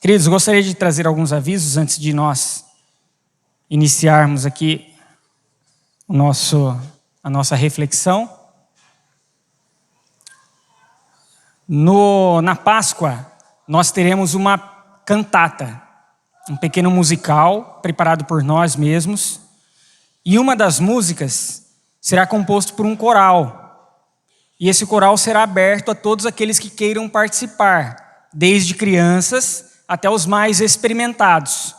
Queridos, gostaria de trazer alguns avisos antes de nós iniciarmos aqui a nossa reflexão. Na Páscoa, nós teremos uma cantata, um pequeno musical preparado por nós mesmos. E uma das músicas será composto por um coral. E esse coral será aberto a todos aqueles que queiram participar, desde crianças até os mais experimentados.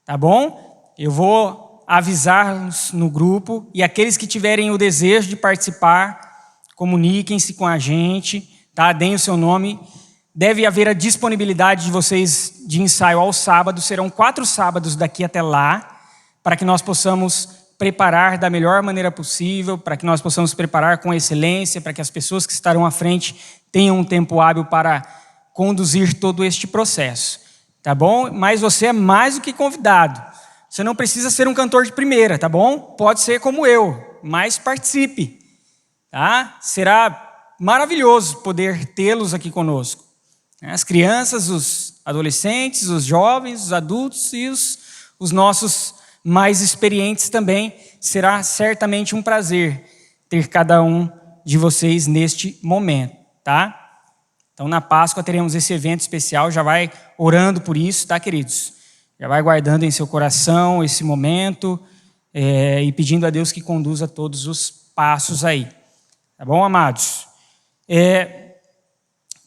Tá bom? Eu vou avisar-nos no grupo e aqueles que tiverem o desejo de participar, comuniquem-se com a gente, tá? Deem o seu nome. Deve haver a disponibilidade de vocês de ensaio ao sábado. Serão 4 sábados daqui até lá, para que nós possamos preparar da melhor maneira possível, para que nós possamos preparar com excelência, para que as pessoas que estarão à frente tenham um tempo hábil para conduzir todo este processo. Tá bom? Mas você é mais do que convidado. Você não precisa ser um cantor de primeira, tá bom? Pode ser como eu, mas participe. Tá? Será maravilhoso poder tê-los aqui conosco. As crianças, os adolescentes, os jovens, os adultos e os nossos mais experientes também. Será certamente um prazer ter cada um de vocês neste momento, tá? Então, na Páscoa teremos esse evento especial. Já vai orando por isso, tá, queridos? Já vai guardando em seu coração esse momento e pedindo a Deus que conduza todos os passos aí. Tá bom, amados?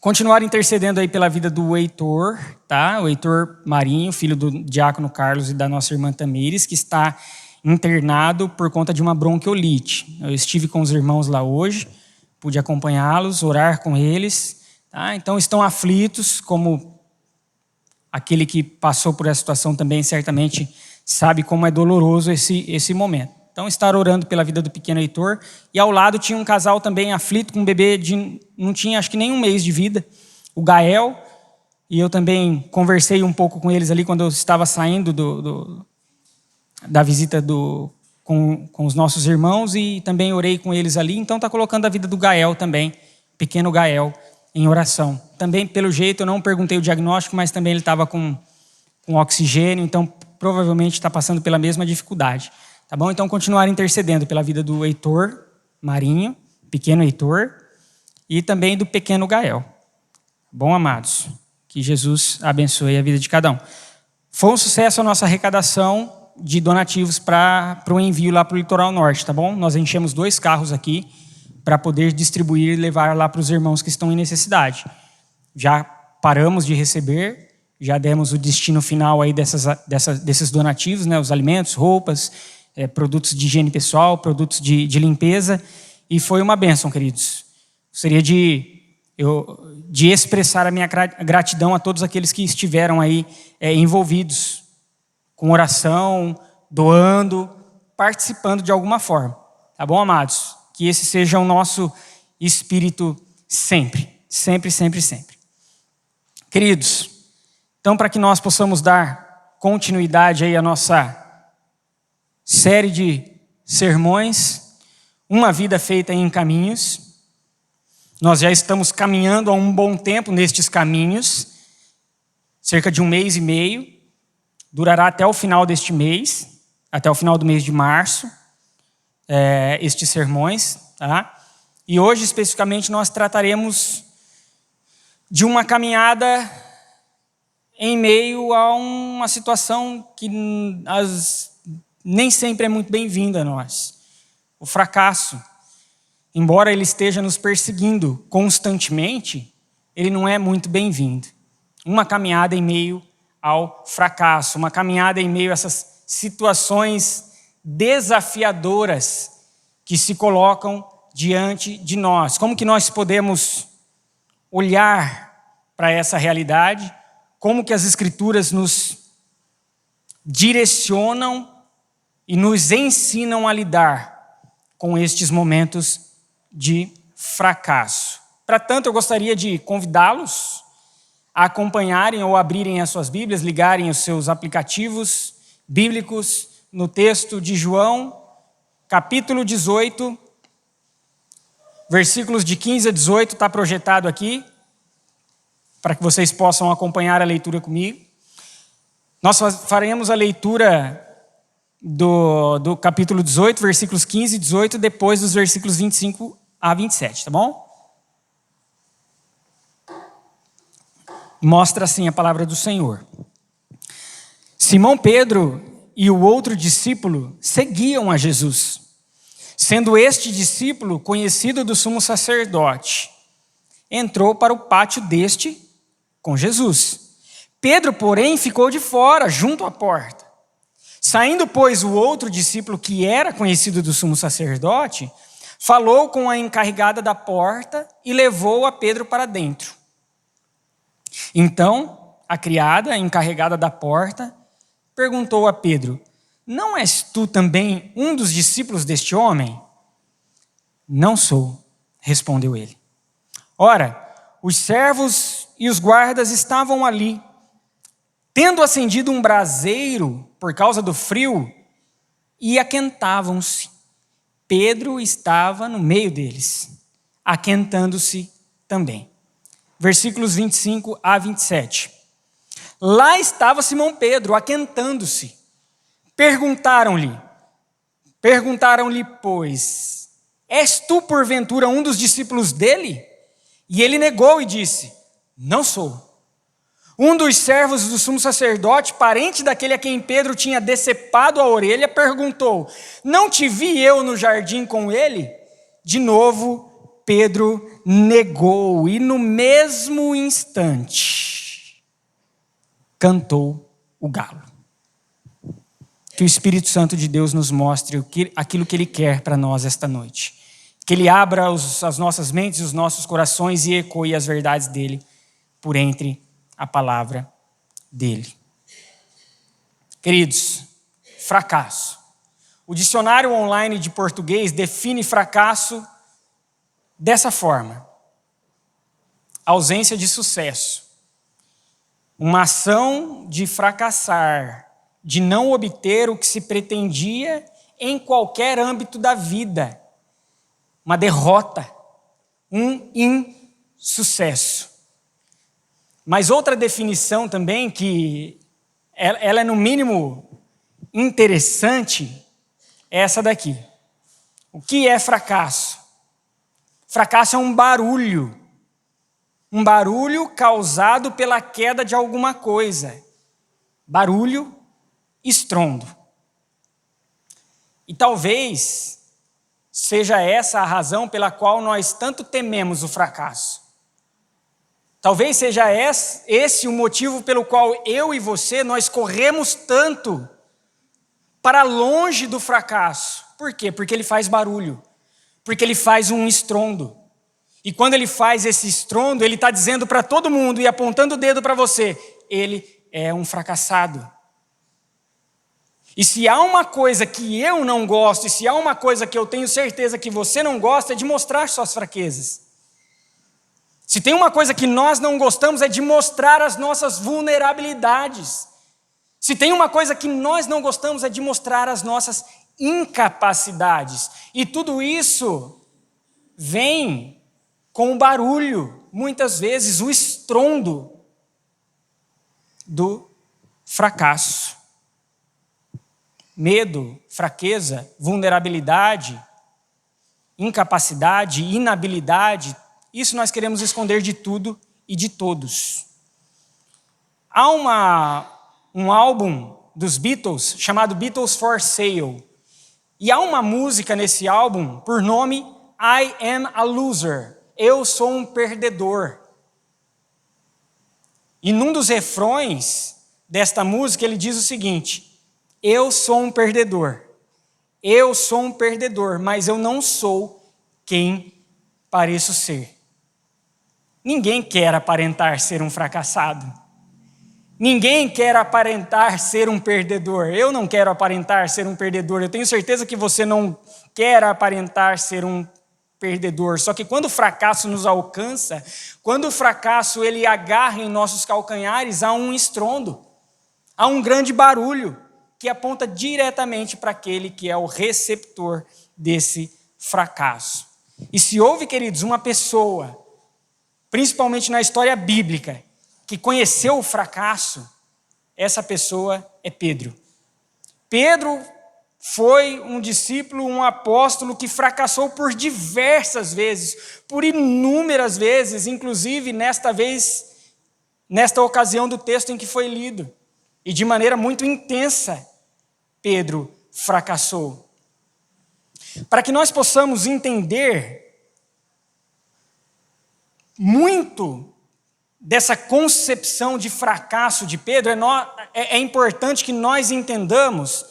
Continuar intercedendo aí pela vida do Heitor, tá? O Heitor Marinho, filho do diácono Carlos e da nossa irmã Tamires, que está internado por conta de uma bronquiolite. Eu estive com os irmãos lá hoje, pude acompanhá-los, orar com eles. Tá? Então estão aflitos, como aquele que passou por essa situação também certamente sabe como é doloroso esse momento. Então estar orando pela vida do pequeno Heitor. E ao lado tinha um casal também aflito com um bebê não tinha acho que nem um mês de vida, o Gael. E eu também conversei um pouco com eles ali quando eu estava saindo da visita com os nossos irmãos, e também orei com eles ali. Então está colocando a vida do Gael também, pequeno Gael, em oração. Também, pelo jeito, eu não perguntei o diagnóstico, mas também ele estava com oxigênio, então provavelmente está passando pela mesma dificuldade. Tá bom? Então, continuar intercedendo pela vida do Heitor Marinho, pequeno Heitor, e também do pequeno Gael. Bom, amados, que Jesus abençoe a vida de cada um. Foi um sucesso a nossa arrecadação de donativos para o envio lá para o litoral norte, tá bom? Nós enchemos 2 carros aqui, para poder distribuir e levar lá para os irmãos que estão em necessidade. Já paramos de receber, já demos o destino final aí desses donativos, né, os alimentos, roupas, produtos de higiene pessoal, produtos de limpeza, e foi uma bênção, queridos. Gostaria de expressar a minha gratidão a todos aqueles que estiveram aí envolvidos com oração, doando, participando de alguma forma. Tá bom, amados? Que esse seja o nosso espírito sempre, sempre, sempre, sempre. Queridos, então para que nós possamos dar continuidade aí à nossa série de sermões, Uma Vida Feita em Caminhos, nós já estamos caminhando há um bom tempo nestes caminhos, cerca de 1 mês e meio, durará até o final deste mês, até o final do mês de março, estes sermões, tá? E hoje especificamente nós trataremos de uma caminhada em meio a uma situação que nem sempre é muito bem-vinda a nós. O fracasso, embora ele esteja nos perseguindo constantemente, ele não é muito bem-vindo. Uma caminhada em meio ao fracasso, uma caminhada em meio a essas situações desafiadoras que se colocam diante de nós. Como que nós podemos olhar para essa realidade? Como que as Escrituras nos direcionam e nos ensinam a lidar com estes momentos de fracasso? Para tanto, eu gostaria de convidá-los a acompanharem ou abrirem as suas Bíblias, ligarem os seus aplicativos bíblicos no texto de João, capítulo 18, versículos de 15 a 18, está projetado aqui, para que vocês possam acompanhar a leitura comigo. Nós faremos a leitura do capítulo 18, versículos 15 e 18, depois dos versículos 25 a 27, tá bom? Mostra assim a palavra do Senhor. Simão Pedro e o outro discípulo seguiam a Jesus, sendo este discípulo conhecido do sumo sacerdote. Entrou para o pátio deste com Jesus. Pedro, porém, ficou de fora, junto à porta. Saindo, pois, o outro discípulo, que era conhecido do sumo sacerdote, falou com a encarregada da porta e levou a Pedro para dentro. Então, a criada, encarregada da porta, perguntou a Pedro: não és tu também um dos discípulos deste homem? Não sou, respondeu ele. Ora, os servos e os guardas estavam ali, tendo acendido um braseiro por causa do frio, e aquentavam-se. Pedro estava no meio deles, aquentando-se também. Versículos 25 a 27. Lá estava Simão Pedro, aquentando-se. Perguntaram-lhe, pois, és tu porventura um dos discípulos dele? E ele negou e disse: não sou. Um dos servos do sumo sacerdote, parente daquele a quem Pedro tinha decepado a orelha, perguntou: não te vi eu no jardim com ele? De novo, Pedro negou, e no mesmo instante cantou o galo. Que o Espírito Santo de Deus nos mostre aquilo que Ele quer para nós esta noite. Que Ele abra as nossas mentes e os nossos corações e ecoe as verdades dEle por entre a palavra dEle. Queridos, fracasso. O dicionário online de português define fracasso dessa forma: ausência de sucesso. Uma ação de fracassar, de não obter o que se pretendia em qualquer âmbito da vida. Uma derrota, um insucesso. Mas outra definição também, que ela é no mínimo interessante, é essa daqui. O que é fracasso? Fracasso é um barulho causado pela queda de alguma coisa. Barulho, estrondo. E talvez seja essa a razão pela qual nós tanto tememos o fracasso. Talvez seja esse o motivo pelo qual eu e você, nós corremos tanto para longe do fracasso. Por quê? Porque ele faz barulho. Porque ele faz um estrondo. E quando ele faz esse estrondo, ele está dizendo para todo mundo e apontando o dedo para você: ele é um fracassado. E se há uma coisa que eu não gosto, e se há uma coisa que eu tenho certeza que você não gosta, é de mostrar suas fraquezas. Se tem uma coisa que nós não gostamos, é de mostrar as nossas vulnerabilidades. Se tem uma coisa que nós não gostamos, é de mostrar as nossas incapacidades. E tudo isso vem com o barulho, muitas vezes o estrondo do fracasso. Medo, fraqueza, vulnerabilidade, incapacidade, inabilidade, isso nós queremos esconder de tudo e de todos. Há um álbum dos Beatles chamado Beatles for Sale. E há uma música nesse álbum por nome I Am a Loser. Eu sou um perdedor. E num dos refrões desta música ele diz o seguinte: eu sou um perdedor. Eu sou um perdedor, mas eu não sou quem pareço ser. Ninguém quer aparentar ser um fracassado. Ninguém quer aparentar ser um perdedor. Eu não quero aparentar ser um perdedor. Eu tenho certeza que você não quer aparentar ser um perdedor. Só que quando o fracasso nos alcança, quando o fracasso ele agarra em nossos calcanhares, há um estrondo, há um grande barulho que aponta diretamente para aquele que é o receptor desse fracasso. E se houve, queridos, uma pessoa, principalmente na história bíblica, que conheceu o fracasso, essa pessoa é Pedro. Pedro foi um discípulo, um apóstolo que fracassou por diversas vezes, por inúmeras vezes, inclusive nesta ocasião do texto em que foi lido. E de maneira muito intensa, Pedro fracassou. Para que nós possamos entender muito dessa concepção de fracasso de Pedro, é importante que nós entendamos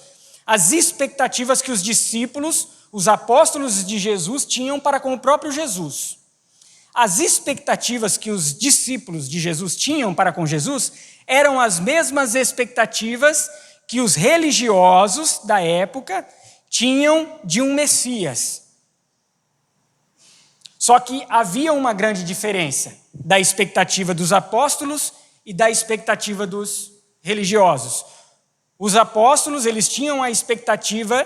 as expectativas que os discípulos, os apóstolos de Jesus, tinham para com o próprio Jesus. As expectativas que os discípulos de Jesus tinham para com Jesus eram as mesmas expectativas que os religiosos da época tinham de um Messias. Só que havia uma grande diferença da expectativa dos apóstolos e da expectativa dos religiosos. Os apóstolos, eles tinham a expectativa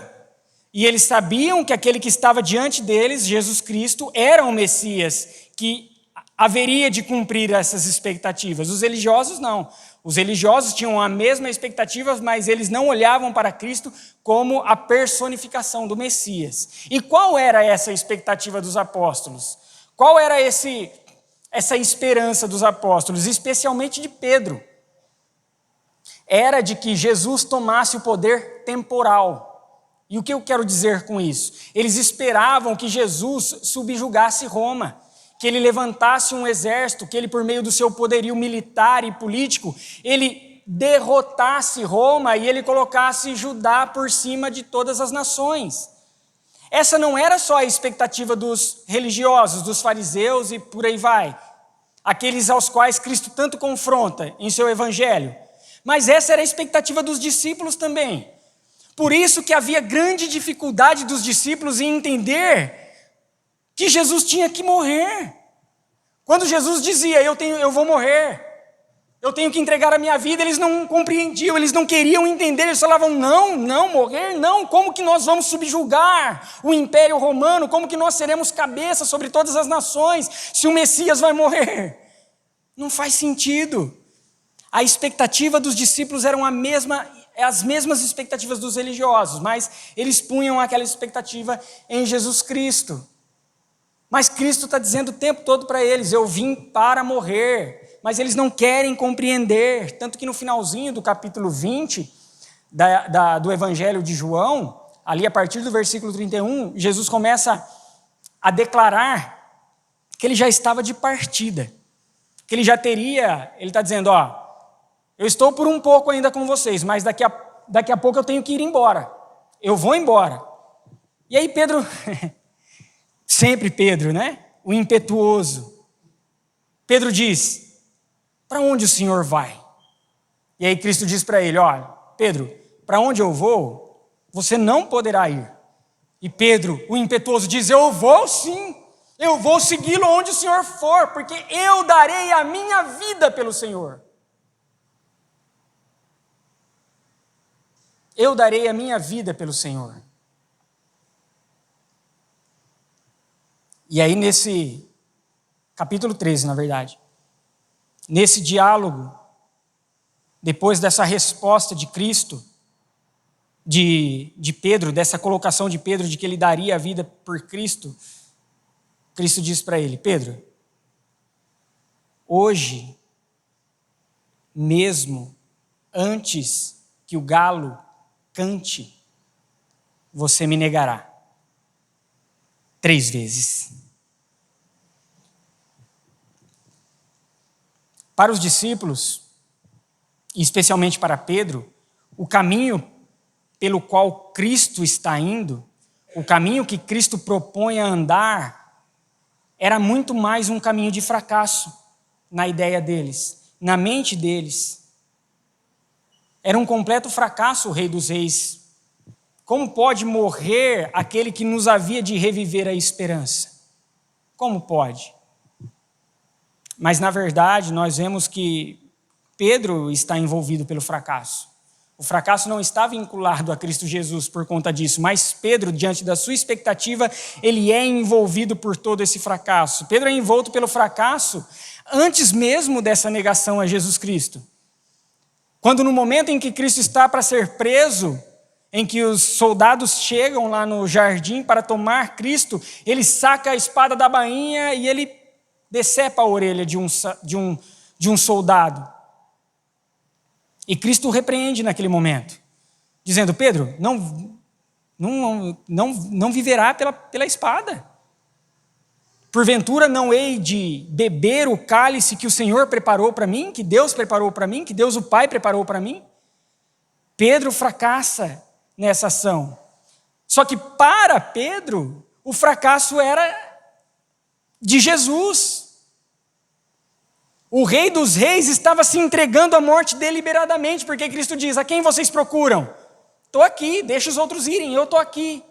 e eles sabiam que aquele que estava diante deles, Jesus Cristo, era o Messias, que haveria de cumprir essas expectativas. Os religiosos não. Os religiosos tinham a mesma expectativa, mas eles não olhavam para Cristo como a personificação do Messias. E qual era essa expectativa dos apóstolos? Qual era essa esperança dos apóstolos, especialmente de Pedro? Era de que Jesus tomasse o poder temporal. E o que eu quero dizer com isso? Eles esperavam que Jesus subjugasse Roma, que ele levantasse um exército, que ele, por meio do seu poderio militar e político, ele derrotasse Roma e ele colocasse Judá por cima de todas as nações. Essa não era só a expectativa dos religiosos, dos fariseus e por aí vai, aqueles aos quais Cristo tanto confronta em seu evangelho, mas essa era a expectativa dos discípulos também. Por isso que havia grande dificuldade dos discípulos em entender que Jesus tinha que morrer. Quando Jesus dizia, eu vou morrer, eu tenho que entregar a minha vida, eles não compreendiam, eles não queriam entender, eles falavam, não, morrer não, como que nós vamos subjugar o Império Romano, como que nós seremos cabeça sobre todas as nações, se o Messias vai morrer? Não faz sentido. A expectativa dos discípulos eram as mesmas expectativas dos religiosos, mas eles punham aquela expectativa em Jesus Cristo. Mas Cristo está dizendo o tempo todo para eles, eu vim para morrer, mas eles não querem compreender, tanto que no finalzinho do capítulo 20 do Evangelho de João, ali a partir do versículo 31, Jesus começa a declarar que ele já estava de partida, que ele está dizendo, eu estou por um pouco ainda com vocês, mas daqui a pouco eu tenho que ir embora, eu vou embora. E aí Pedro... Sempre Pedro, né? O impetuoso. Pedro diz, para onde o Senhor vai? E aí Cristo diz para ele, Pedro, para onde eu vou, você não poderá ir. E Pedro, o impetuoso, diz, eu vou sim, eu vou segui-lo onde o Senhor for, porque eu darei a minha vida pelo Senhor. Eu darei a minha vida pelo Senhor. E aí nesse capítulo 13, na verdade, nesse diálogo, depois dessa resposta de Cristo, de Pedro, dessa colocação de Pedro de que ele daria a vida por Cristo, Cristo diz para ele, Pedro, hoje, mesmo antes que o galo cante, você me negará 3 vezes. Para os discípulos, e especialmente para Pedro, o caminho pelo qual Cristo está indo, o caminho que Cristo propõe a andar, era muito mais um caminho de fracasso na ideia deles, na mente deles. Era um completo fracasso o Rei dos Reis. Como pode morrer aquele que nos havia de reviver a esperança? Como pode? Mas, na verdade, nós vemos que Pedro está envolvido pelo fracasso. O fracasso não está vinculado a Cristo Jesus por conta disso, mas Pedro, diante da sua expectativa, ele é envolvido por todo esse fracasso. Pedro é envolto pelo fracasso antes mesmo dessa negação a Jesus Cristo. Quando no momento em que Cristo está para ser preso, em que os soldados chegam lá no jardim para tomar Cristo, ele saca a espada da bainha e ele decepa a orelha de um soldado. E Cristo o repreende naquele momento, dizendo: Pedro, não viverá pela espada. Porventura não hei de beber o cálice que o Senhor preparou para mim, que Deus preparou para mim, que Deus o Pai preparou para mim? Pedro fracassa nessa ação. Só que para Pedro, o fracasso era de Jesus. O Rei dos Reis estava se entregando à morte deliberadamente, porque Cristo diz: a quem vocês procuram? Estou aqui, deixa os outros irem, eu estou aqui.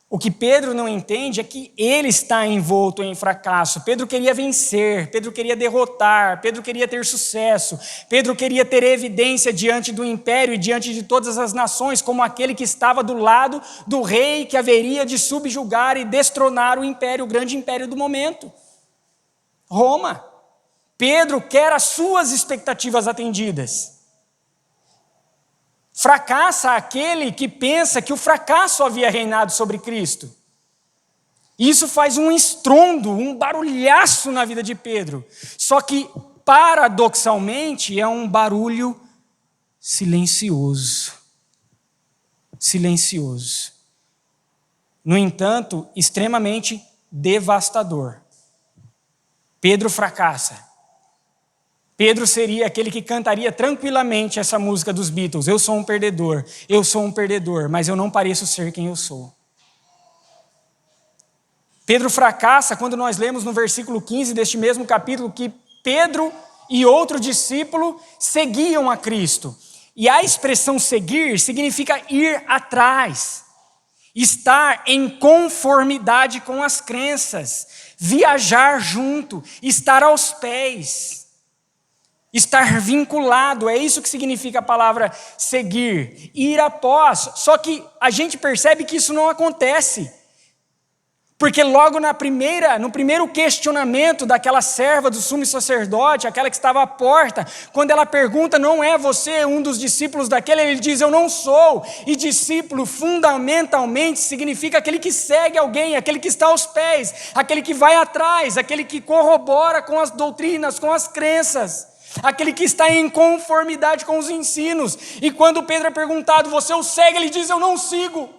O que Pedro não entende é que ele está envolto em fracasso. Pedro queria vencer, Pedro queria derrotar, Pedro queria ter sucesso, Pedro queria ter evidência diante do império e diante de todas as nações, como aquele que estava do lado do rei que haveria de subjugar e destronar o império, o grande império do momento, Roma. Pedro quer as suas expectativas atendidas. Fracassa aquele que pensa que o fracasso havia reinado sobre Cristo. Isso faz um estrondo, um barulhaço na vida de Pedro. Só que, paradoxalmente, é um barulho silencioso. Silencioso. No entanto, extremamente devastador. Pedro fracassa. Pedro seria aquele que cantaria tranquilamente essa música dos Beatles: eu sou um perdedor, mas eu não pareço ser quem eu sou. Pedro fracassa quando nós lemos no versículo 15 deste mesmo capítulo que Pedro e outro discípulo seguiam a Cristo. E a expressão seguir significa ir atrás, estar em conformidade com as crenças, viajar junto, estar aos pés. Estar vinculado, é isso que significa a palavra seguir, ir após. Só que a gente percebe que isso não acontece. Porque logo no primeiro questionamento daquela serva do sumo sacerdote, aquela que estava à porta, quando ela pergunta: não é você um dos discípulos daquele? Ele diz: eu não sou. E discípulo fundamentalmente significa aquele que segue alguém, aquele que está aos pés, aquele que vai atrás, aquele que corrobora com as doutrinas, com as crenças. Aquele que está em conformidade com os ensinos. E quando Pedro é perguntado: você o segue? Ele diz: eu não sigo.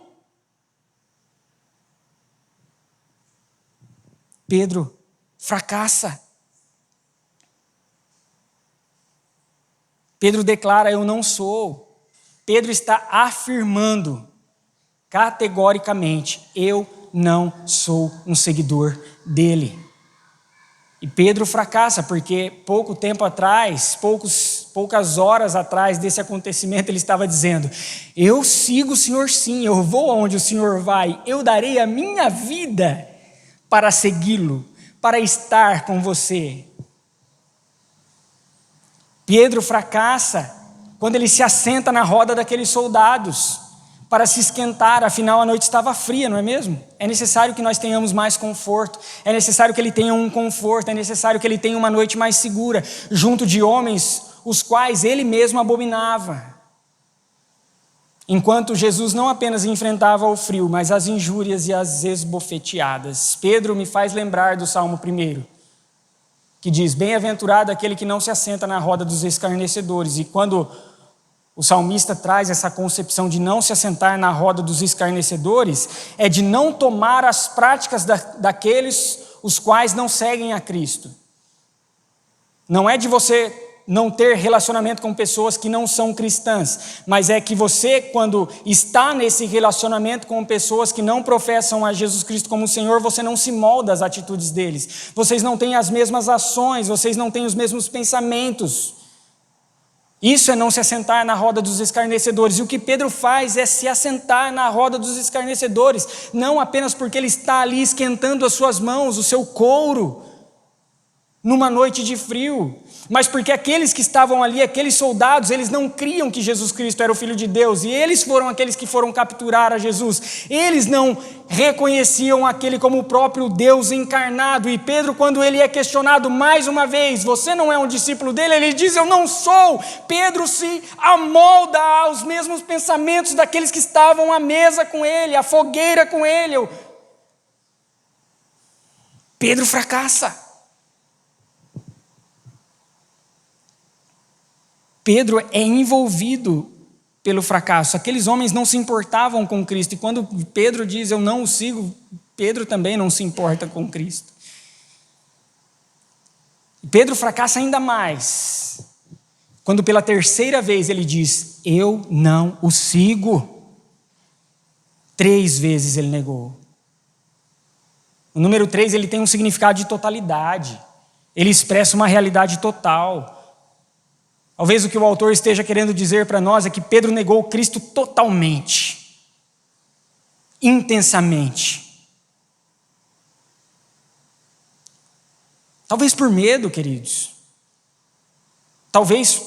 Pedro fracassa. Pedro declara: eu não sou. Pedro está afirmando categoricamente: eu não sou um seguidor dele. E Pedro fracassa porque pouco tempo atrás, poucas horas atrás desse acontecimento, ele estava dizendo: eu sigo o Senhor sim, eu vou aonde o Senhor vai, eu darei a minha vida para segui-lo, para estar com você. Pedro fracassa quando ele se assenta na roda daqueles soldados para se esquentar, afinal a noite estava fria, não é mesmo? É necessário que nós tenhamos mais conforto, é necessário que ele tenha um conforto, é necessário que ele tenha uma noite mais segura, junto de homens os quais ele mesmo abominava. Enquanto Jesus não apenas enfrentava o frio, mas as injúrias e as esbofeteadas. Pedro me faz lembrar do Salmo 1, que diz: bem-aventurado aquele que não se assenta na roda dos escarnecedores. E quando o salmista traz essa concepção de não se assentar na roda dos escarnecedores, é de não tomar as práticas daqueles os quais não seguem a Cristo. Não é de você não ter relacionamento com pessoas que não são cristãs, mas é que você, quando está nesse relacionamento com pessoas que não professam a Jesus Cristo como Senhor, você não se molda às atitudes deles. Vocês não têm as mesmas ações, vocês não têm os mesmos pensamentos. Isso é não se assentar na roda dos escarnecedores. E o que Pedro faz é se assentar na roda dos escarnecedores, não apenas porque ele está ali esquentando as suas mãos, o seu couro, numa noite de frio, mas porque aqueles que estavam ali, aqueles soldados, eles não criam que Jesus Cristo era o Filho de Deus, e eles foram aqueles que foram capturar a Jesus. Eles não reconheciam aquele como o próprio Deus encarnado. E Pedro, quando ele é questionado mais uma vez, você não é um discípulo dele? Ele diz, eu não sou. Pedro se amolda aos mesmos pensamentos daqueles que estavam à mesa com ele, à fogueira com ele. Pedro fracassa. Pedro é envolvido pelo fracasso. Aqueles homens não se importavam com Cristo. E quando Pedro diz, eu não o sigo, Pedro também não se importa com Cristo. Pedro fracassa ainda mais, quando pela terceira vez ele diz, eu não o sigo. 3 vezes ele negou. O número 3, ele tem um significado de totalidade. Ele expressa uma realidade total. Talvez o que o autor esteja querendo dizer para nós é que Pedro negou Cristo totalmente, intensamente. Talvez por medo, queridos. Talvez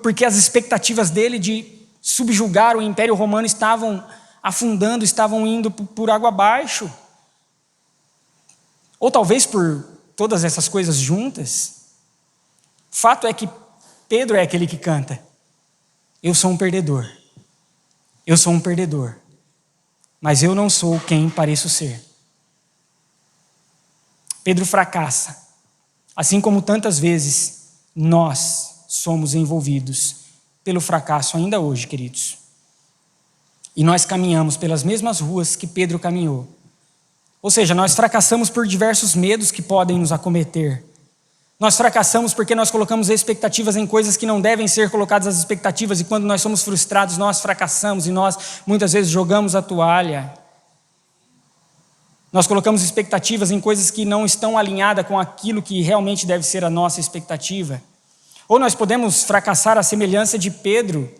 porque as expectativas dele de subjugar o Império Romano estavam afundando, estavam indo por água abaixo. Ou talvez por todas essas coisas juntas. Fato é que Pedro é aquele que canta, eu sou um perdedor, eu sou um perdedor, mas eu não sou quem pareço ser. Pedro fracassa, assim como tantas vezes nós somos envolvidos pelo fracasso ainda hoje, queridos. E nós caminhamos pelas mesmas ruas que Pedro caminhou. Ou seja, nós fracassamos por diversos medos que podem nos acometer. Nós fracassamos porque nós colocamos expectativas em coisas que não devem ser colocadas as expectativas, e quando nós somos frustrados, nós fracassamos e nós muitas vezes jogamos a toalha. Nós colocamos expectativas em coisas que não estão alinhadas com aquilo que realmente deve ser a nossa expectativa. Ou nós podemos fracassar à semelhança de Pedro,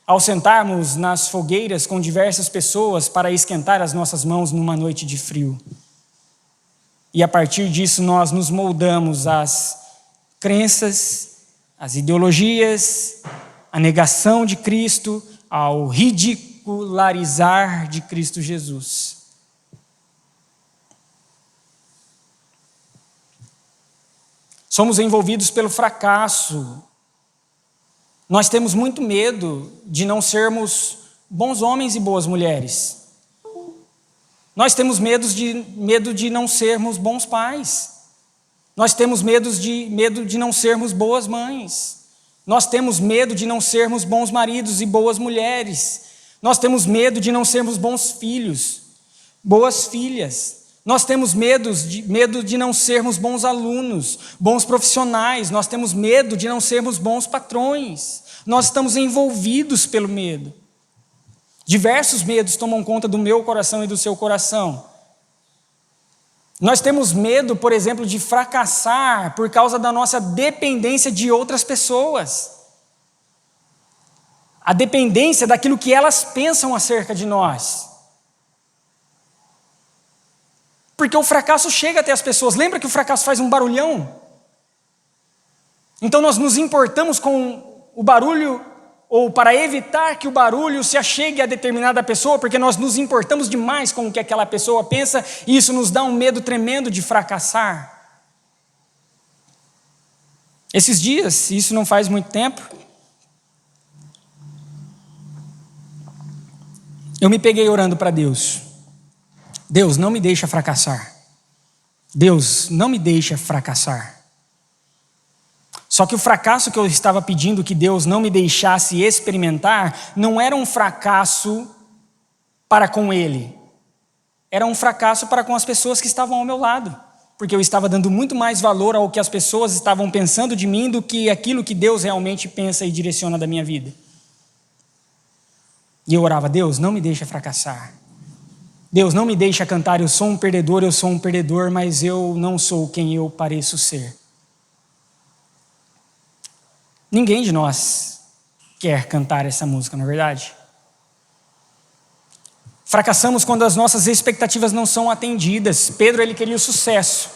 ao sentarmos nas fogueiras com diversas pessoas para esquentar as nossas mãos numa noite de frio. E a partir disso nós nos moldamos às crenças, às ideologias, à negação de Cristo, ao ridicularizar de Cristo Jesus. Somos envolvidos pelo fracasso. Nós temos muito medo de não sermos bons homens e boas mulheres. Nós temos medo de não sermos bons pais. Nós temos medo de não sermos boas mães. Nós temos medo de não sermos bons maridos e boas mulheres. Nós temos medo de não sermos bons filhos, boas filhas. Nós temos medo de não sermos bons alunos, bons profissionais. Nós temos medo de não sermos bons patrões. Nós estamos envolvidos pelo medo. Diversos medos tomam conta do meu coração e do seu coração. Nós temos medo, por exemplo, de fracassar por causa da nossa dependência de outras pessoas. A dependência daquilo que elas pensam acerca de nós. Porque o fracasso chega até as pessoas. Lembra que o fracasso faz um barulhão? Então nós nos importamos com o barulho, ou para evitar que o barulho se achegue a determinada pessoa, porque nós nos importamos demais com o que aquela pessoa pensa, e isso nos dá um medo tremendo de fracassar. Esses dias, isso não faz muito tempo, eu me peguei orando para Deus. Deus, não me deixa fracassar. Deus, não me deixa fracassar. Só que o fracasso que eu estava pedindo que Deus não me deixasse experimentar, não era um fracasso para com Ele. Era um fracasso para com as pessoas que estavam ao meu lado. Porque eu estava dando muito mais valor ao que as pessoas estavam pensando de mim do que aquilo que Deus realmente pensa e direciona da minha vida. E eu orava, Deus, não me deixa fracassar. Deus, não me deixa cantar, eu sou um perdedor, mas eu não sou quem eu pareço ser. Ninguém de nós quer cantar essa música, não é verdade? Fracassamos quando as nossas expectativas não são atendidas. Pedro, ele queria o sucesso.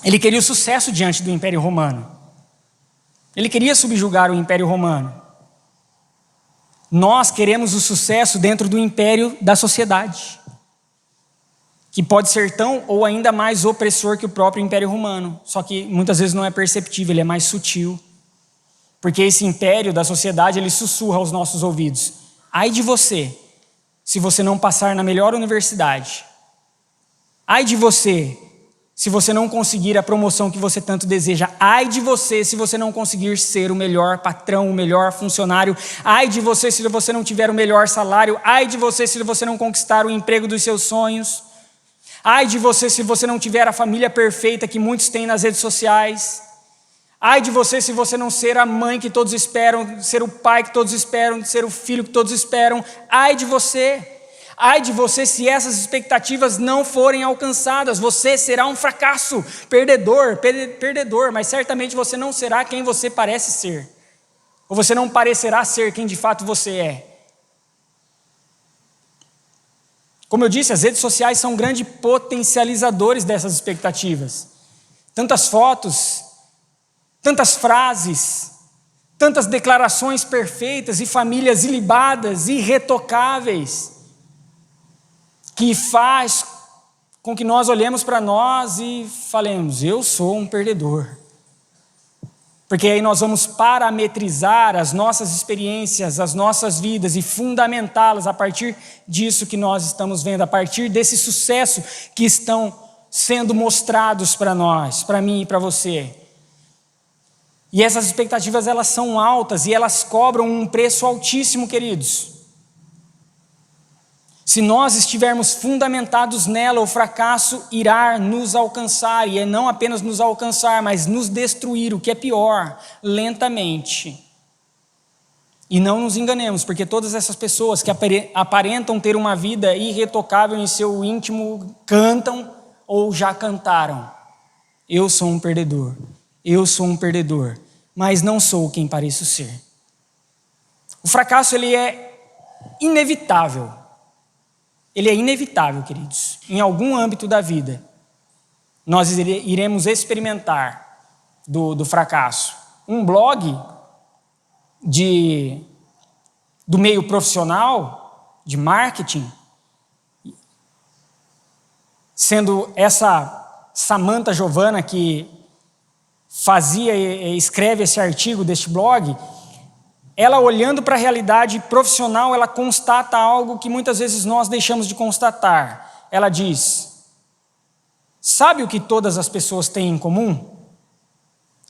Ele queria o sucesso diante do Império Romano. Ele queria subjugar o Império Romano. Nós queremos o sucesso dentro do império da sociedade, que pode ser tão ou ainda mais opressor que o próprio Império Romano, só que muitas vezes não é perceptível, ele é mais sutil, porque esse império da sociedade, ele sussurra aos nossos ouvidos: ai de você, se você não passar na melhor universidade, ai de você, se você não conseguir a promoção que você tanto deseja, ai de você se você não conseguir ser o melhor patrão, o melhor funcionário, ai de você se você não tiver o melhor salário, ai de você se você não conquistar o emprego dos seus sonhos, ai de você se você não tiver a família perfeita que muitos têm nas redes sociais, ai de você se você não ser a mãe que todos esperam, ser o pai que todos esperam, ser o filho que todos esperam, ai de você. Ai de você se essas expectativas não forem alcançadas, você será um fracasso, perdedor, mas certamente você não será quem você parece ser, ou você não parecerá ser quem de fato você é. Como eu disse, as redes sociais são grandes potencializadores dessas expectativas. Tantas fotos, tantas frases, tantas declarações perfeitas e famílias ilibadas, irretocáveis, que faz com que nós olhemos para nós e falemos: eu sou um perdedor. Porque aí nós vamos parametrizar as nossas experiências, as nossas vidas e fundamentá-las a partir disso que nós estamos vendo, a partir desse sucesso que estão sendo mostrados para nós, para mim e para você. E essas expectativas, elas são altas e elas cobram um preço altíssimo, queridos. Se nós estivermos fundamentados nela, o fracasso irá nos alcançar, e é não apenas nos alcançar, mas nos destruir, o que é pior, lentamente. E não nos enganemos, porque todas essas pessoas que aparentam ter uma vida irretocável em seu íntimo, cantam ou já cantaram: eu sou um perdedor, eu sou um perdedor, mas não sou quem pareço ser. O fracasso, ele é inevitável. Ele é inevitável, queridos. Em algum âmbito da vida, nós iremos experimentar do fracasso. Um blog do meio profissional, de marketing, sendo essa Samantha Giovanna que fazia e escreve esse artigo deste blog, ela, olhando para a realidade profissional, ela constata algo que muitas vezes nós deixamos de constatar. Ela diz: sabe o que todas as pessoas têm em comum?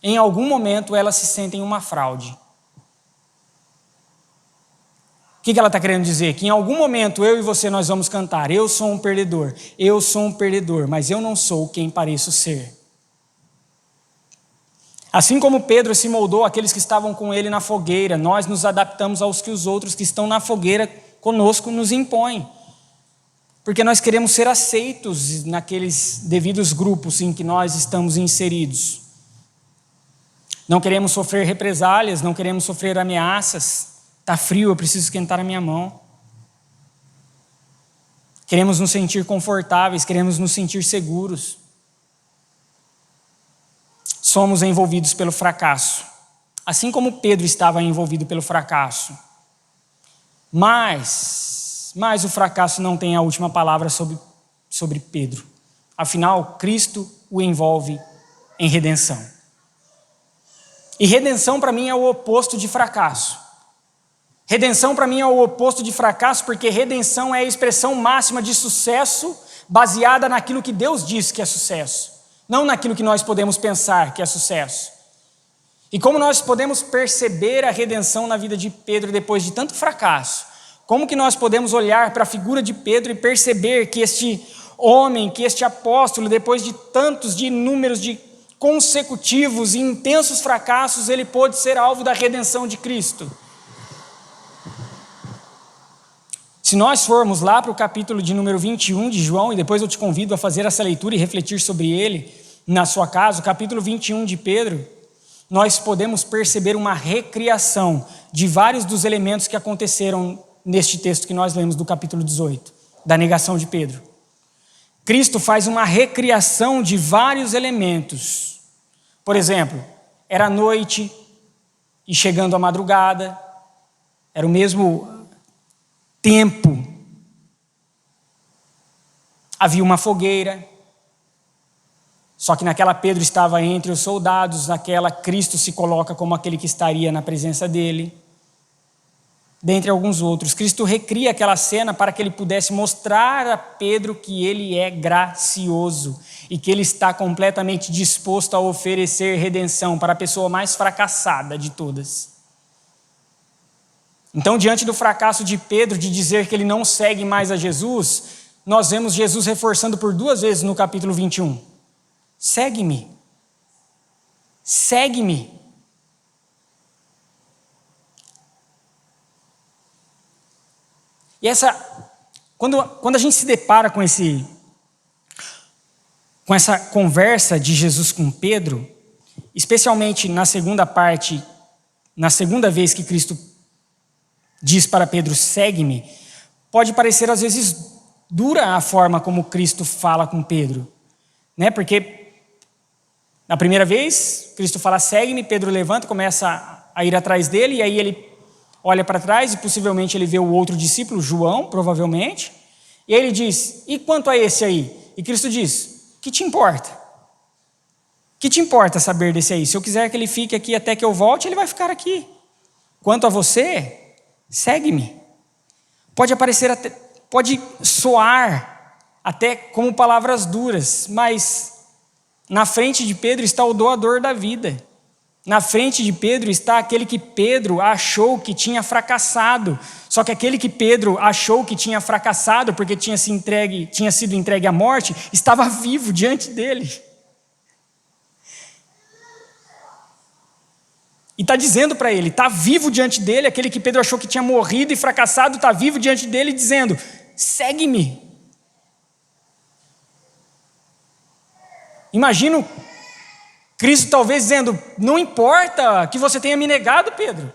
Em algum momento elas se sentem uma fraude. O que ela está querendo dizer? Que em algum momento eu e você nós vamos cantar: eu sou um perdedor, mas eu não sou quem pareço ser. Assim como Pedro se moldou àqueles que estavam com ele na fogueira, nós nos adaptamos aos que os outros que estão na fogueira conosco nos impõem. Porque nós queremos ser aceitos naqueles devidos grupos em que nós estamos inseridos. Não queremos sofrer represálias, não queremos sofrer ameaças. Está frio, eu preciso esquentar a minha mão. Queremos nos sentir confortáveis, queremos nos sentir seguros. Somos envolvidos pelo fracasso, assim como Pedro estava envolvido pelo fracasso. Mas o fracasso não tem a última palavra sobre Pedro. Afinal, Cristo o envolve em redenção. E redenção para mim é o oposto de fracasso. Redenção para mim é o oposto de fracasso, porque redenção é a expressão máxima de sucesso baseada naquilo que Deus diz que é sucesso. Não naquilo que nós podemos pensar que é sucesso. E como nós podemos perceber a redenção na vida de Pedro depois de tanto fracasso? Como que nós podemos olhar para a figura de Pedro e perceber que este homem, que este apóstolo, depois de tantos, de inúmeros, de consecutivos e intensos fracassos, ele pôde ser alvo da redenção de Cristo? Se nós formos lá para o capítulo de número 21 de João, e depois eu te convido a fazer essa leitura e refletir sobre ele na sua casa, o capítulo 21 de Pedro, nós podemos perceber uma recriação de vários dos elementos que aconteceram neste texto que nós lemos do capítulo 18, da negação de Pedro. Cristo faz uma recriação de vários elementos. Por exemplo, era noite e chegando a madrugada, era o mesmo tempo. Havia uma fogueira, só que naquela Pedro estava entre os soldados, naquela Cristo se coloca como aquele que estaria na presença dele. Dentre alguns outros, Cristo recria aquela cena para que ele pudesse mostrar a Pedro que ele é gracioso e que ele está completamente disposto a oferecer redenção para a pessoa mais fracassada de todas. Então, diante do fracasso de Pedro de dizer que ele não segue mais a Jesus, nós vemos Jesus reforçando por 2 vezes no capítulo 21. Segue-me. Segue-me. E quando a gente se depara com essa conversa de Jesus com Pedro, especialmente na segunda parte, na segunda vez que Cristo diz para Pedro, segue-me, pode parecer às vezes dura a forma como Cristo fala com Pedro, né? Porque na primeira vez, Cristo fala, segue-me, Pedro levanta, começa a ir atrás dele, e aí ele olha para trás e possivelmente ele vê o outro discípulo, João, provavelmente, e aí ele diz, e quanto a esse aí? E Cristo diz, que te importa? Que te importa saber desse aí? Se eu quiser que ele fique aqui até que eu volte, ele vai ficar aqui. Quanto a você, segue-me. Pode soar até como palavras duras, mas na frente de Pedro está o doador da vida. Na frente de Pedro está aquele que Pedro achou que tinha fracassado. Só que aquele que Pedro achou que tinha fracassado porque tinha sido entregue à morte, estava vivo diante dele. E está dizendo para ele, está vivo diante dele, aquele que Pedro achou que tinha morrido e fracassado, está vivo diante dele dizendo, segue-me. Imagino Cristo talvez dizendo, não importa que você tenha me negado, Pedro.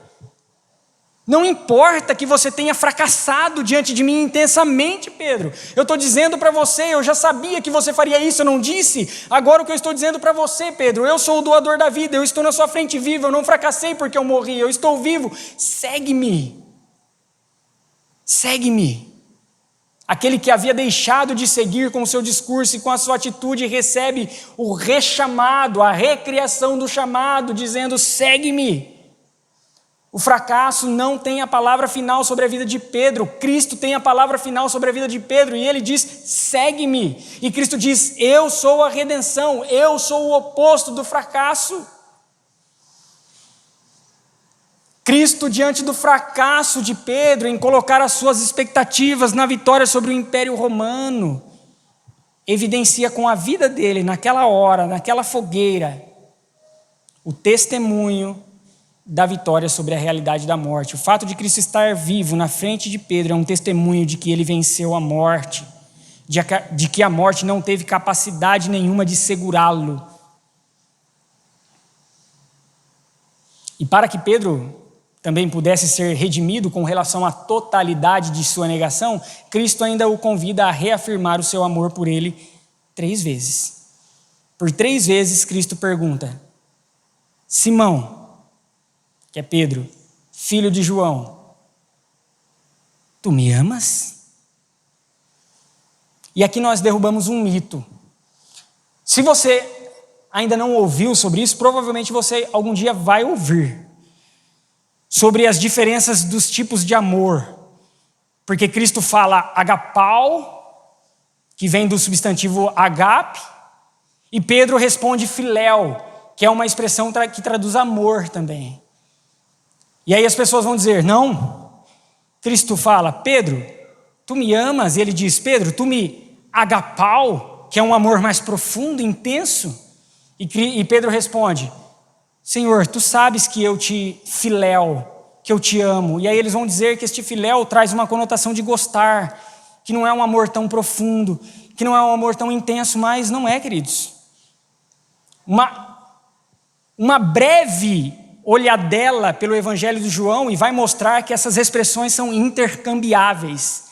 Não importa que você tenha fracassado diante de mim intensamente, Pedro. Eu estou dizendo para você, eu já sabia que você faria isso, eu não disse? Agora o que eu estou dizendo para você, Pedro, eu sou o doador da vida, eu estou na sua frente vivo, eu não fracassei porque eu morri, eu estou vivo. Segue-me. Segue-me. Aquele que havia deixado de seguir com o seu discurso e com a sua atitude recebe o rechamado, a recriação do chamado, dizendo, segue-me. O fracasso não tem a palavra final sobre a vida de Pedro. Cristo tem a palavra final sobre a vida de Pedro e ele diz, segue-me. E Cristo diz, eu sou a redenção, eu sou o oposto do fracasso. Cristo, diante do fracasso de Pedro em colocar as suas expectativas na vitória sobre o Império Romano, evidencia com a vida dele, naquela hora, naquela fogueira, o testemunho da vitória sobre a realidade da morte. O fato de Cristo estar vivo na frente de Pedro é um testemunho de que ele venceu a morte, de que a morte não teve capacidade nenhuma de segurá-lo. E para que Pedro também pudesse ser redimido com relação à totalidade de sua negação, Cristo ainda o convida a reafirmar o seu amor por ele 3 vezes. Por 3 vezes Cristo pergunta, Simão, que é Pedro, filho de João, tu me amas? E aqui nós derrubamos um mito. Se você ainda não ouviu sobre isso, provavelmente você algum dia vai ouvir. Sobre as diferenças dos tipos de amor. Porque Cristo fala agapau, que vem do substantivo agape, e Pedro responde filéu, que é uma expressão que traduz amor também. E aí as pessoas vão dizer, não, Cristo fala, Pedro, tu me amas? E ele diz, Pedro, tu me agapau, que é um amor mais profundo, intenso? E Pedro responde, Senhor, tu sabes que eu te filéu, que eu te amo. E aí eles vão dizer que este filéu traz uma conotação de gostar, que não é um amor tão profundo, que não é um amor tão intenso, mas não é, queridos. Uma breve olhadela pelo Evangelho de João e vai mostrar que essas expressões são intercambiáveis,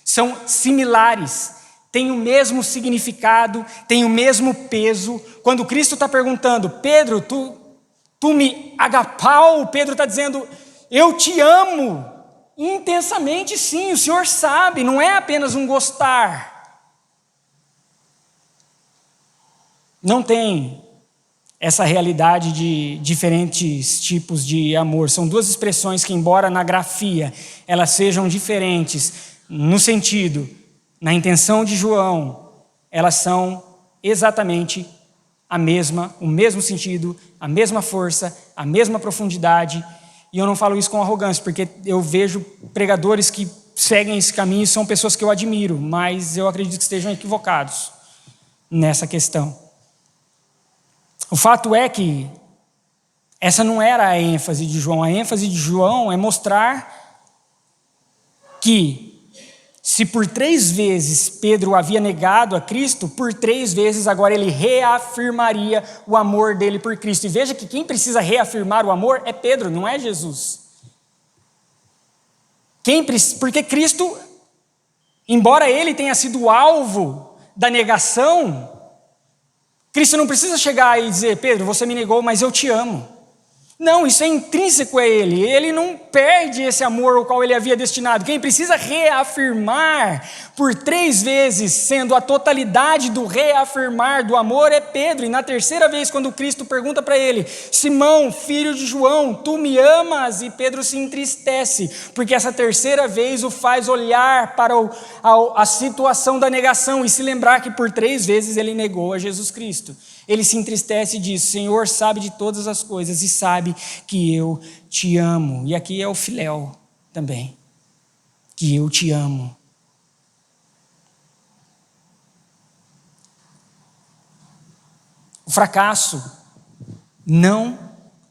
são similares. tem o mesmo significado, tem o mesmo peso. Quando Cristo está perguntando, Pedro, tu me agapau, Pedro está dizendo, eu te amo. Intensamente sim, o Senhor sabe, não é apenas um gostar. Não tem essa realidade de diferentes tipos de amor. São duas expressões que, embora na grafia elas sejam diferentes no sentido, na intenção de João, elas são exatamente o mesmo sentido, a mesma força, a mesma profundidade. E eu não falo isso com arrogância, porque eu vejo pregadores que seguem esse caminho e são pessoas que eu admiro, mas eu acredito que estejam equivocados nessa questão. O fato é que essa não era a ênfase de João. A ênfase de João é mostrar que, se por 3 vezes Pedro havia negado a Cristo, por 3 vezes agora ele reafirmaria o amor dele por Cristo. E veja que quem precisa reafirmar o amor é Pedro, não é Jesus. Porque Cristo, embora ele tenha sido alvo da negação, Cristo não precisa chegar e dizer, Pedro, você me negou, mas eu te amo. Não, isso é intrínseco a ele. Ele não perde esse amor ao qual ele havia destinado. Quem precisa reafirmar por 3 vezes, sendo a totalidade do reafirmar do amor, é Pedro. E na 3ª vez, quando Cristo pergunta para ele, Simão, filho de João, tu me amas? E Pedro se entristece, porque essa 3ª vez o faz olhar para a situação da negação e se lembrar que por 3 vezes ele negou a Jesus Cristo. Ele se entristece e diz, Senhor sabe de todas as coisas e sabe que eu te amo. E aqui é o filéu também, que eu te amo. O fracasso não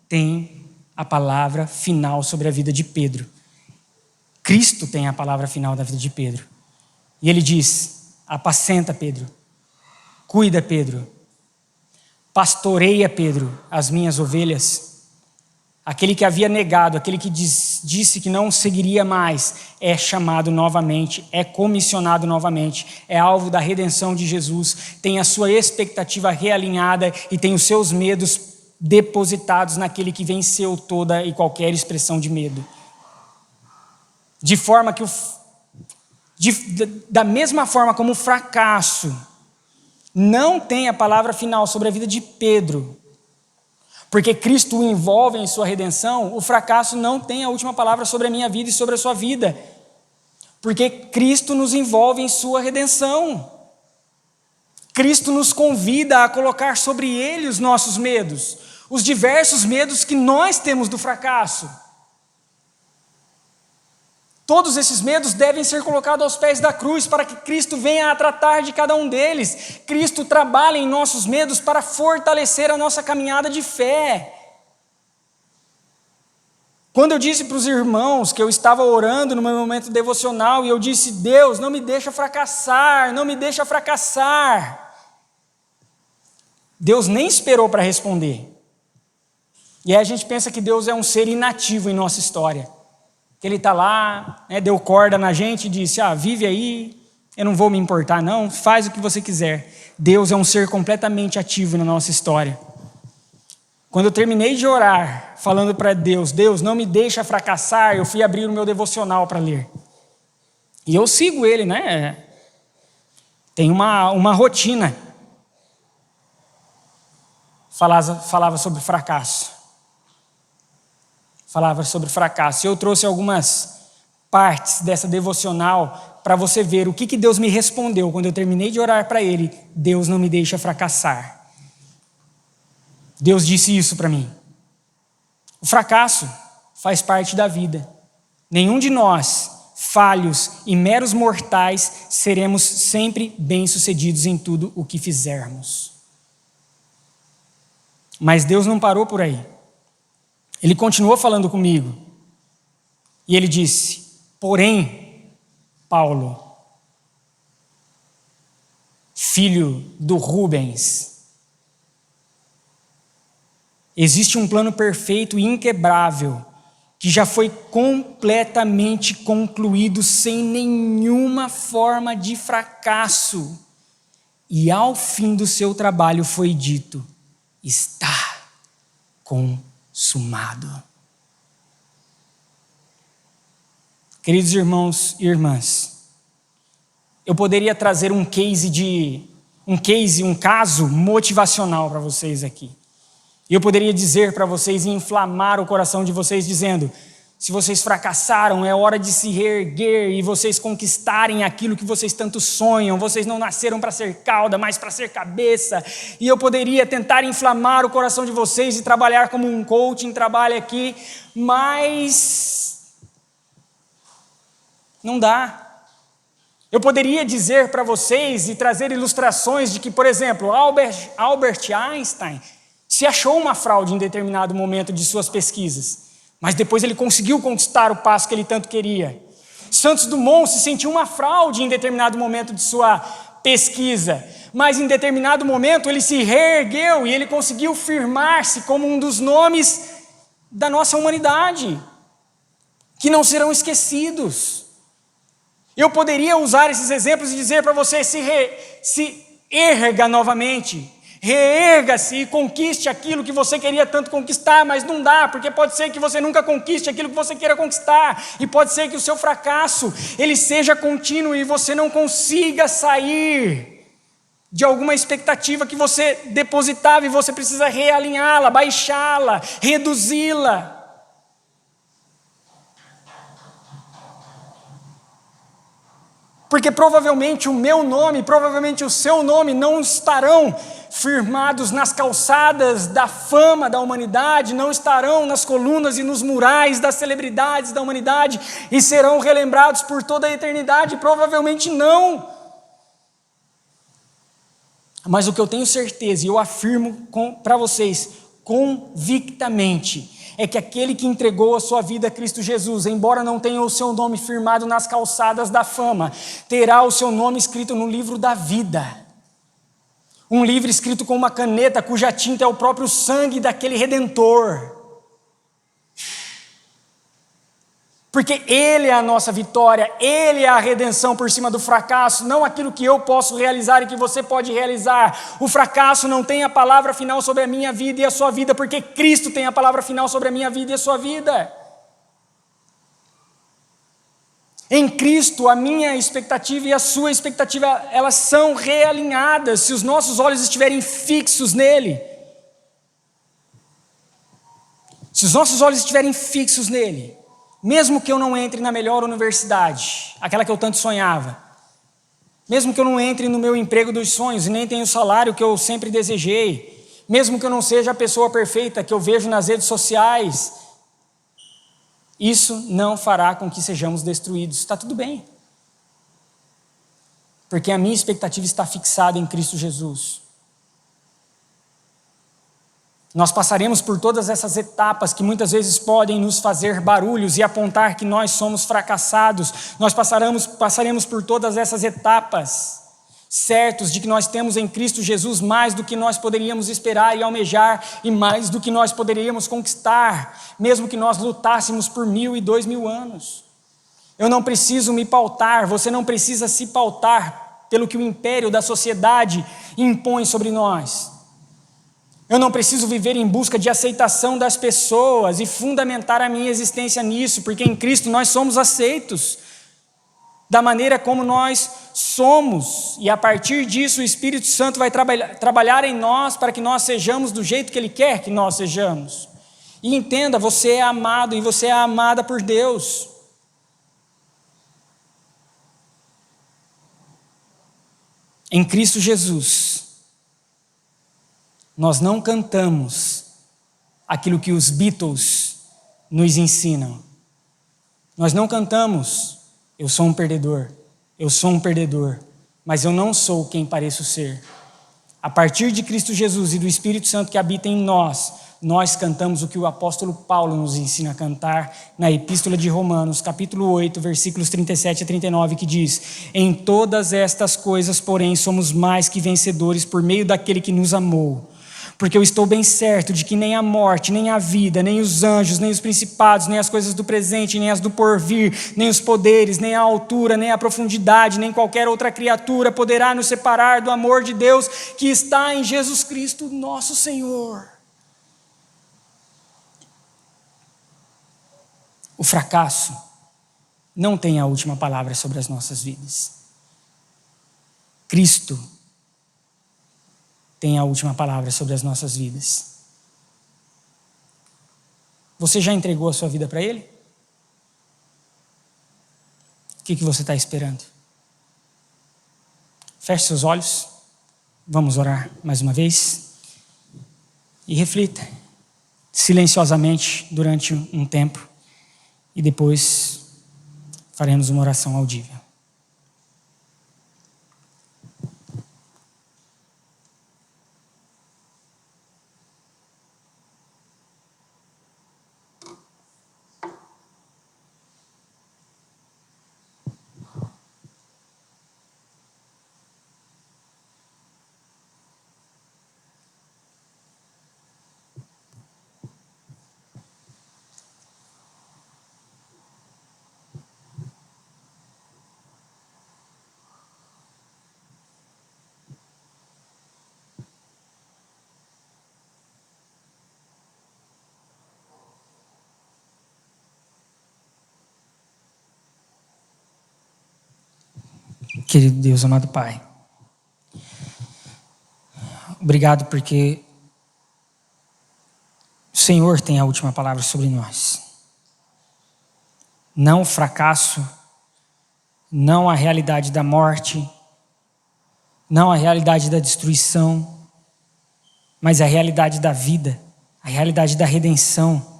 tem a palavra final sobre a vida de Pedro. Cristo tem a palavra final da vida de Pedro. E ele diz, apacenta, Pedro, cuida, Pedro, pastoreia, Pedro, as minhas ovelhas. Aquele que havia negado, aquele que disse que não seguiria mais, é chamado novamente, é comissionado novamente, é alvo da redenção de Jesus, tem a sua expectativa realinhada e tem os seus medos depositados naquele que venceu toda e qualquer expressão de medo. De forma que, da mesma forma como o fracasso não tem a palavra final sobre a vida de Pedro, porque Cristo o envolve em sua redenção, o fracasso não tem a última palavra sobre a minha vida e sobre a sua vida, porque Cristo nos envolve em sua redenção. Cristo nos convida a colocar sobre Ele os nossos medos, os diversos medos que nós temos do fracasso. Todos esses medos devem ser colocados aos pés da cruz para que Cristo venha a tratar de cada um deles. Cristo trabalha em nossos medos para fortalecer a nossa caminhada de fé. Quando eu disse para os irmãos que eu estava orando no meu momento devocional e eu disse, Deus, não me deixa fracassar, não me deixa fracassar. Deus nem esperou para responder. E aí a gente pensa que Deus é um ser inativo em nossa história. Que ele está lá, né, deu corda na gente e disse, vive aí, eu não vou me importar não, faz o que você quiser. Deus é um ser completamente ativo na nossa história. Quando eu terminei de orar, falando para Deus, Deus, não me deixa fracassar, eu fui abrir o meu devocional para ler. E eu sigo ele, né? Tem uma rotina. Falava sobre fracasso. Falava sobre fracasso. Eu trouxe algumas partes dessa devocional para você ver o que Deus me respondeu quando eu terminei de orar para Ele. Deus não me deixa fracassar. Deus disse isso para mim. O fracasso faz parte da vida. Nenhum de nós, falhos e meros mortais, seremos sempre bem-sucedidos em tudo o que fizermos. Mas Deus não parou por aí. Ele continuou falando comigo. E ele disse, porém, Paulo, filho do Rubens, existe um plano perfeito e inquebrável que que já foi completamente concluído sem nenhuma forma de fracasso. E ao fim do seu trabalho foi dito: está consumado. Queridos irmãos e irmãs, eu poderia trazer um caso motivacional para vocês aqui. E eu poderia dizer para vocês e inflamar o coração de vocês dizendo: se vocês fracassaram, é hora de se reerguer e vocês conquistarem aquilo que vocês tanto sonham. Vocês não nasceram para ser cauda, mas para ser cabeça. E eu poderia tentar inflamar o coração de vocês e trabalhar como um coaching trabalha aqui, mas não dá. Eu poderia dizer para vocês e trazer ilustrações de que, por exemplo, Albert Einstein se achou uma fraude em determinado momento de suas pesquisas, mas depois ele conseguiu conquistar o passo que ele tanto queria. Santos Dumont se sentiu uma fraude em determinado momento de sua pesquisa, mas em determinado momento ele se reergueu e ele conseguiu firmar-se como um dos nomes da nossa humanidade, que não serão esquecidos. Eu poderia usar esses exemplos e dizer para você: se erga novamente, reerga-se e conquiste aquilo que você queria tanto conquistar, mas não dá, porque pode ser que você nunca conquiste aquilo que você queira conquistar, e pode ser que o seu fracasso ele seja contínuo e você não consiga sair de alguma expectativa que você depositava e você precisa realinhá-la, baixá-la, reduzi-la. Porque provavelmente o meu nome, provavelmente o seu nome não estarão firmados nas calçadas da fama da humanidade, não estarão nas colunas e nos murais das celebridades da humanidade e serão relembrados por toda a eternidade, provavelmente não. Mas o que eu tenho certeza, e eu afirmo para vocês convictamente, é que aquele que entregou a sua vida a Cristo Jesus, embora não tenha o seu nome firmado nas calçadas da fama, terá o seu nome escrito no livro da vida. Um livro escrito com uma caneta cuja tinta é o próprio sangue daquele Redentor. Porque Ele é a nossa vitória, Ele é a redenção por cima do fracasso, não aquilo que eu posso realizar e que você pode realizar. O fracasso não tem a palavra final sobre a minha vida e a sua vida, porque Cristo tem a palavra final sobre a minha vida e a sua vida. Em Cristo, a minha expectativa e a sua expectativa, elas são realinhadas, se os nossos olhos estiverem fixos nele. Se os nossos olhos estiverem fixos nele, mesmo que eu não entre na melhor universidade, aquela que eu tanto sonhava, mesmo que eu não entre no meu emprego dos sonhos e nem tenha o salário que eu sempre desejei, mesmo que eu não seja a pessoa perfeita que eu vejo nas redes sociais, isso não fará com que sejamos destruídos. Está tudo bem, porque a minha expectativa está fixada em Cristo Jesus. Nós passaremos por todas essas etapas que muitas vezes podem nos fazer barulhos e apontar que nós somos fracassados. Nós passaremos por todas essas etapas, certos de que nós temos em Cristo Jesus mais do que nós poderíamos esperar e almejar, e mais do que nós poderíamos conquistar, mesmo que nós lutássemos por 1000 e 2000 anos. Eu não preciso me pautar, você não precisa se pautar pelo que o império da sociedade impõe sobre nós. Eu não preciso viver em busca de aceitação das pessoas e fundamentar a minha existência nisso, porque em Cristo nós somos aceitos da maneira como nós somos, e a partir disso o Espírito Santo vai trabalhar em nós para que nós sejamos do jeito que Ele quer que nós sejamos. E entenda, você é amado e você é amada por Deus. Em Cristo Jesus, nós não cantamos aquilo que os Beatles nos ensinam. Nós não cantamos: eu sou um perdedor, mas eu não sou quem pareço ser. A partir de Cristo Jesus e do Espírito Santo que habita em nós, nós cantamos o que o apóstolo Paulo nos ensina a cantar na Epístola de Romanos, capítulo 8, versículos 37 a 39, que diz: em todas estas coisas, porém, somos mais que vencedores por meio daquele que nos amou. Porque eu estou bem certo de que nem a morte, nem a vida, nem os anjos, nem os principados, nem as coisas do presente, nem as do porvir, nem os poderes, nem a altura, nem a profundidade, nem qualquer outra criatura poderá nos separar do amor de Deus que está em Jesus Cristo, nosso Senhor. O fracasso não tem a última palavra sobre as nossas vidas. Cristo tem a última palavra sobre as nossas vidas. Você já entregou a sua vida para Ele? O que você está esperando? Feche seus olhos. Vamos orar mais uma vez. E reflita silenciosamente durante um tempo. E depois faremos uma oração audível. Querido Deus, amado Pai, obrigado porque o Senhor tem a última palavra sobre nós. Não o fracasso, não a realidade da morte, não a realidade da destruição, mas a realidade da vida, a realidade da redenção,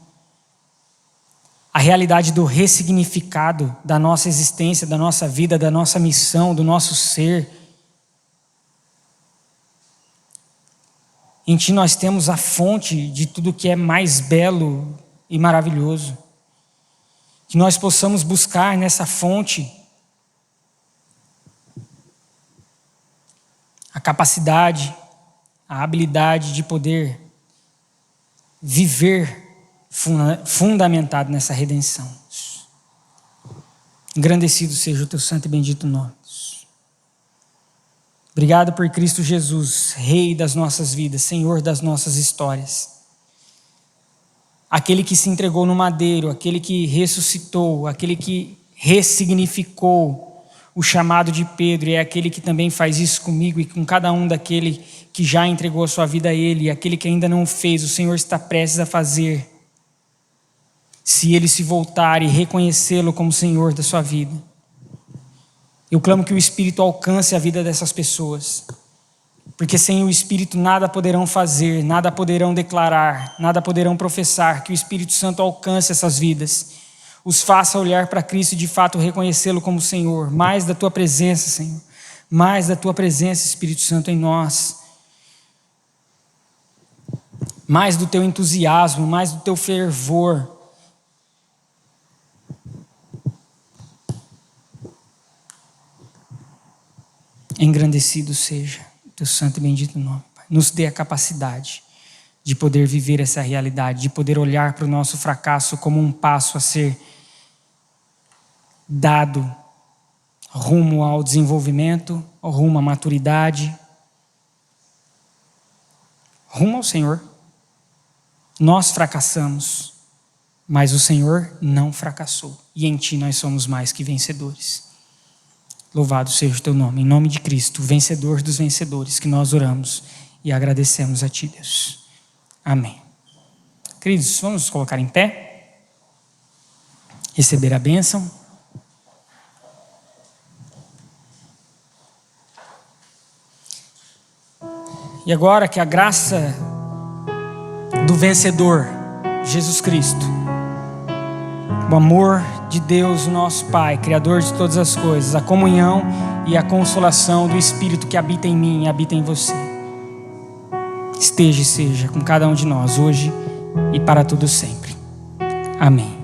a realidade do ressignificado da nossa existência, da nossa vida, da nossa missão, do nosso ser. Em Ti nós temos a fonte de tudo que é mais belo e maravilhoso. Que nós possamos buscar nessa fonte a capacidade, a habilidade de poder viver fundamentado nessa redenção. Engrandecido seja o Teu santo e bendito nome. Obrigado por Cristo Jesus, Rei das nossas vidas, Senhor das nossas histórias. Aquele que se entregou no madeiro, aquele que ressuscitou, aquele que ressignificou o chamado de Pedro, e é aquele que também faz isso comigo e com cada um daquele que já entregou a sua vida a Ele, e aquele que ainda não o fez, o Senhor está prestes a fazer. Se ele se voltar e reconhecê-lo como Senhor da sua vida. Eu clamo que o Espírito alcance a vida dessas pessoas. Porque sem o Espírito nada poderão fazer, nada poderão declarar, nada poderão professar. Que o Espírito Santo alcance essas vidas. Os faça olhar para Cristo e de fato reconhecê-lo como Senhor. Mais da Tua presença, Senhor. Mais da Tua presença, Espírito Santo, em nós. Mais do Teu entusiasmo, mais do Teu fervor. Engrandecido seja o Teu santo e bendito nome, Pai. Nos dê a capacidade de poder viver essa realidade, de poder olhar para o nosso fracasso como um passo a ser dado rumo ao desenvolvimento, rumo à maturidade, rumo ao Senhor. Nós fracassamos, mas o Senhor não fracassou. E em Ti nós somos mais que vencedores. Louvado seja o Teu nome, em nome de Cristo, vencedor dos vencedores, que nós oramos e agradecemos a Ti, Deus. Amém. Queridos, vamos nos colocar em pé, receber a bênção. E agora que a graça do vencedor, Jesus Cristo, o amor de Deus, o nosso Pai, Criador de todas as coisas, a comunhão e a consolação do Espírito que habita em mim e habita em você, esteja e seja com cada um de nós, hoje e para todo sempre. Amém.